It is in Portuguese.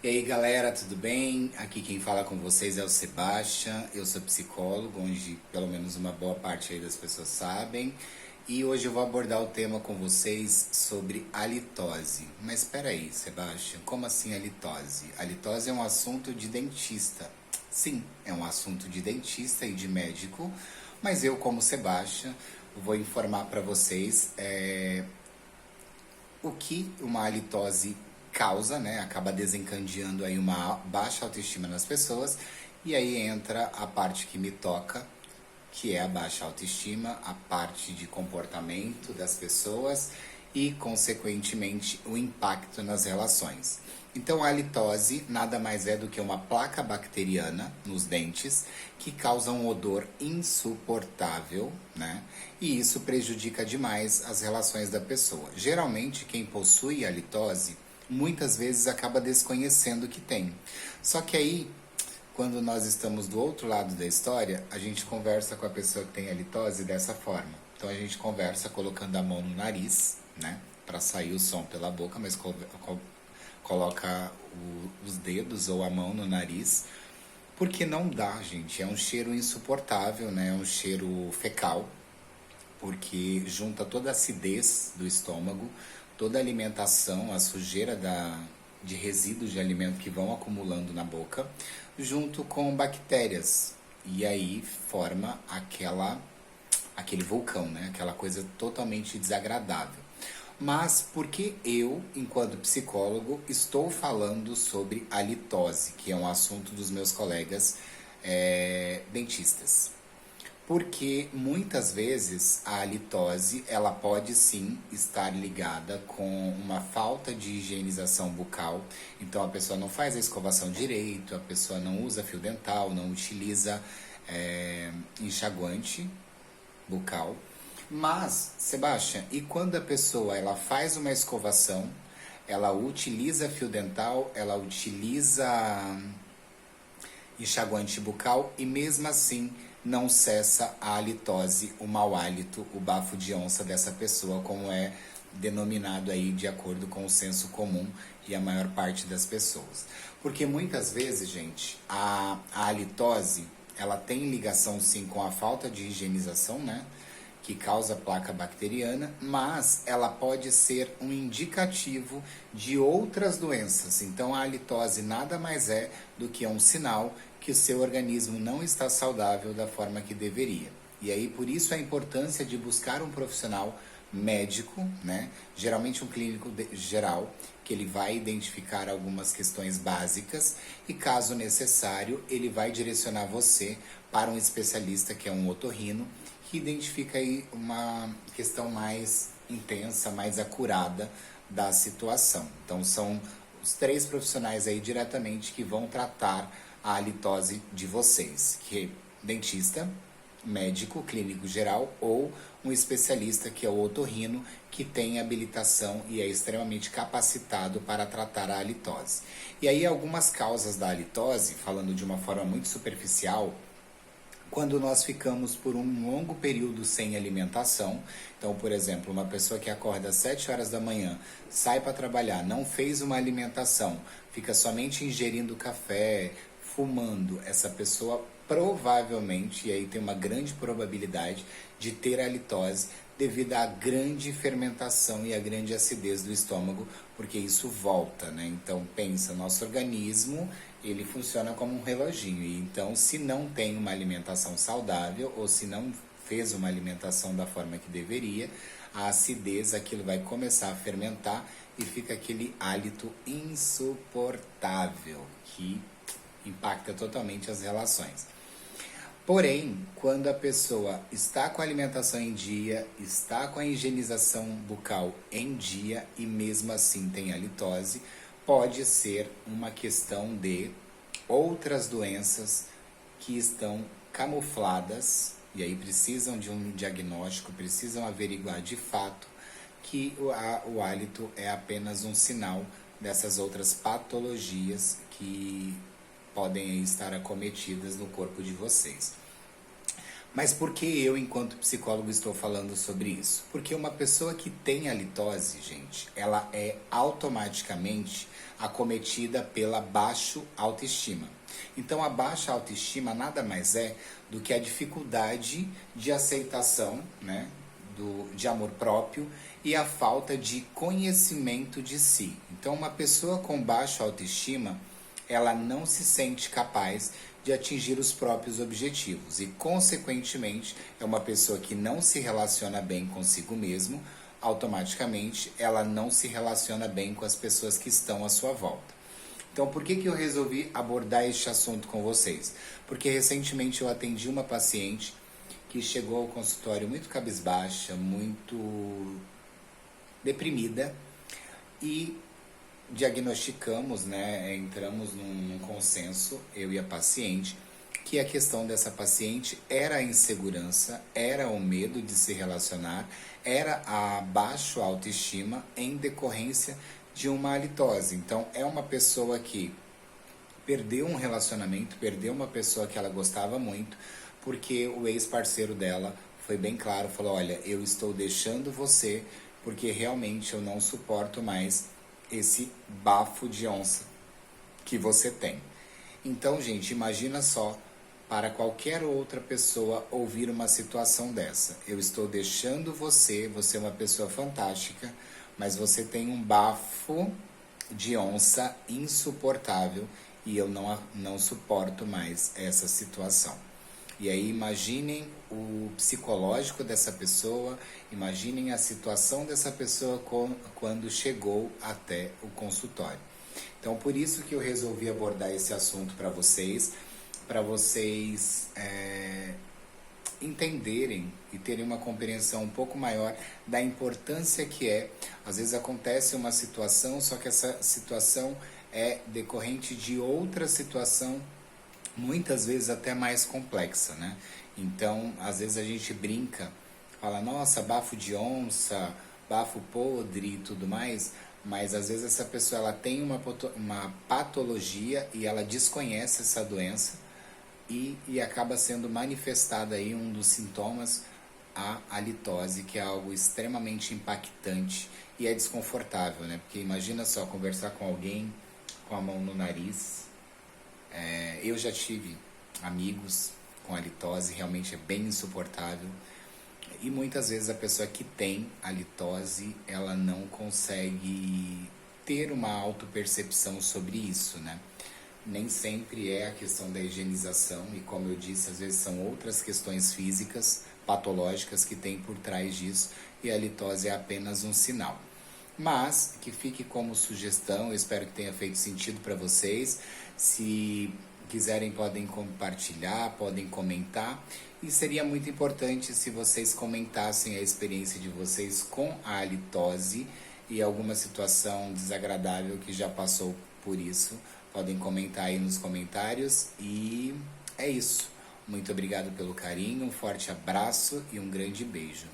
E aí galera, tudo bem? Aqui quem fala com vocês é o Sebastian, eu sou psicólogo, onde pelo menos uma boa parte aí das pessoas sabem. E hoje eu vou abordar o tema com vocês sobre halitose. Mas espera aí, Sebastian, como assim halitose? Halitose é um assunto de dentista. Sim, é um assunto de dentista e de médico, mas eu como Sebastian vou informar para vocês o que uma halitose causa, né? Acaba desencadeando aí uma baixa autoestima nas pessoas. E aí entra a parte que me toca, que é a baixa autoestima, a parte de comportamento das pessoas e, consequentemente, o impacto nas relações. Então, a halitose nada mais é do que uma placa bacteriana nos dentes que causa um odor insuportável, né? E isso prejudica demais as relações da pessoa. Geralmente, quem possui halitose muitas vezes acaba desconhecendo que tem. Só que aí, quando nós estamos do outro lado da história, a gente conversa com a pessoa que tem halitose dessa forma. Então a gente conversa colocando a mão no nariz, né, para sair o som pela boca, mas coloca os dedos ou a mão no nariz, porque não dá, gente. É um cheiro insuportável, né? É um cheiro fecal, porque junta toda a acidez do estômago, toda a alimentação, a sujeira de resíduos de alimento que vão acumulando na boca, junto com bactérias. E aí forma aquele vulcão, né? Aquela coisa totalmente desagradável. Mas por que eu, enquanto psicólogo, estou falando sobre a litose, que é um assunto dos meus colegas dentistas? Porque muitas vezes a halitose ela pode sim estar ligada com uma falta de higienização bucal. Então a pessoa não faz a escovação direito, a pessoa não usa fio dental, não utiliza enxaguante bucal. Mas, Sebastião, e quando a pessoa ela faz uma escovação, ela utiliza fio dental, ela utiliza enxaguante bucal e mesmo assim não cessa a halitose, o mau hálito, o bafo de onça dessa pessoa, como é denominado aí de acordo com o senso comum e a maior parte das pessoas. Porque muitas vezes, gente, a halitose, ela tem ligação sim com a falta de higienização, né? Que causa placa bacteriana, mas ela pode ser um indicativo de outras doenças. Então a halitose nada mais é do que um sinal que o seu organismo não está saudável da forma que deveria. E aí por isso a importância de buscar um profissional médico, né? Geralmente um clínico geral, que ele vai identificar algumas questões básicas e, caso necessário, ele vai direcionar você para um especialista que é um otorrino, que identifica aí uma questão mais intensa, mais acurada da situação. Então são os três profissionais aí diretamente que vão tratar a halitose de vocês, que é dentista, médico, clínico geral ou um especialista que é o otorrino, que tem habilitação e é extremamente capacitado para tratar a halitose. E aí algumas causas da halitose, falando de uma forma muito superficial, quando nós ficamos por um longo período sem alimentação. Então, por exemplo, uma pessoa que acorda às 7 horas da manhã, sai para trabalhar, não fez uma alimentação, fica somente ingerindo café, fumando, essa pessoa provavelmente, e aí tem uma grande probabilidade de ter halitose devido à grande fermentação e à grande acidez do estômago, porque isso volta, né? Então pensa, nosso organismo, ele funciona como um reloginho, e então se não tem uma alimentação saudável ou se não fez uma alimentação da forma que deveria, a acidez, aquilo vai começar a fermentar e fica aquele hálito insuportável que impacta totalmente as relações. Porém, quando a pessoa está com a alimentação em dia, está com a higienização bucal em dia e mesmo assim tem halitose, pode ser uma questão de outras doenças que estão camufladas e aí precisam de um diagnóstico, precisam averiguar de fato que o hálito é apenas um sinal dessas outras patologias que podem estar acometidas no corpo de vocês. Mas por que eu, enquanto psicólogo, estou falando sobre isso? Porque uma pessoa que tem halitose, gente, ela é automaticamente acometida pela baixa autoestima. Então, a baixa autoestima nada mais é do que a dificuldade de aceitação, né, de amor próprio e a falta de conhecimento de si. Então, uma pessoa com baixa autoestima, ela não se sente capaz de atingir os próprios objetivos e, consequentemente, é uma pessoa que não se relaciona bem consigo mesmo, automaticamente ela não se relaciona bem com as pessoas que estão à sua volta. Então, por que eu resolvi abordar este assunto com vocês? Porque recentemente eu atendi uma paciente que chegou ao consultório muito cabisbaixa, muito deprimida, e diagnosticamos, né, entramos num consenso, eu e a paciente, que a questão dessa paciente era a insegurança, era o medo de se relacionar, era a baixa autoestima em decorrência de uma halitose. Então, é uma pessoa que perdeu um relacionamento, perdeu uma pessoa que ela gostava muito, porque o ex-parceiro dela foi bem claro, falou, olha, eu estou deixando você porque realmente eu não suporto mais esse bafo de onça que você tem. Então, gente, imagina só, para qualquer outra pessoa ouvir uma situação dessa. Eu estou deixando você, você é uma pessoa fantástica, mas você tem um bafo de onça insuportável e eu não suporto mais essa situação. E aí imaginem o psicológico dessa pessoa, imaginem a situação dessa pessoa quando chegou até o consultório. Então, por isso que eu resolvi abordar esse assunto para vocês entenderem e terem uma compreensão um pouco maior da importância que é. Às vezes acontece uma situação, só que essa situação é decorrente de outra situação, muitas vezes até mais complexa, né? Então, às vezes a gente brinca, fala, nossa, bafo de onça, bafo podre e tudo mais, mas às vezes essa pessoa ela tem uma patologia e ela desconhece essa doença e acaba sendo manifestada aí um dos sintomas, a halitose, que é algo extremamente impactante e é desconfortável, né? Porque imagina só conversar com alguém com a mão no nariz. Eu já tive amigos com halitose, realmente é bem insuportável. E muitas vezes a pessoa que tem halitose, ela não consegue ter uma autopercepção sobre isso, né? Nem sempre é a questão da higienização e, como eu disse, às vezes são outras questões físicas, patológicas que tem por trás disso e a halitose é apenas um sinal. Mas que fique como sugestão, eu espero que tenha feito sentido para vocês. Se quiserem podem compartilhar, podem comentar e seria muito importante se vocês comentassem a experiência de vocês com a halitose e alguma situação desagradável que já passou por isso. Podem comentar aí nos comentários e é isso. Muito obrigado pelo carinho, um forte abraço e um grande beijo.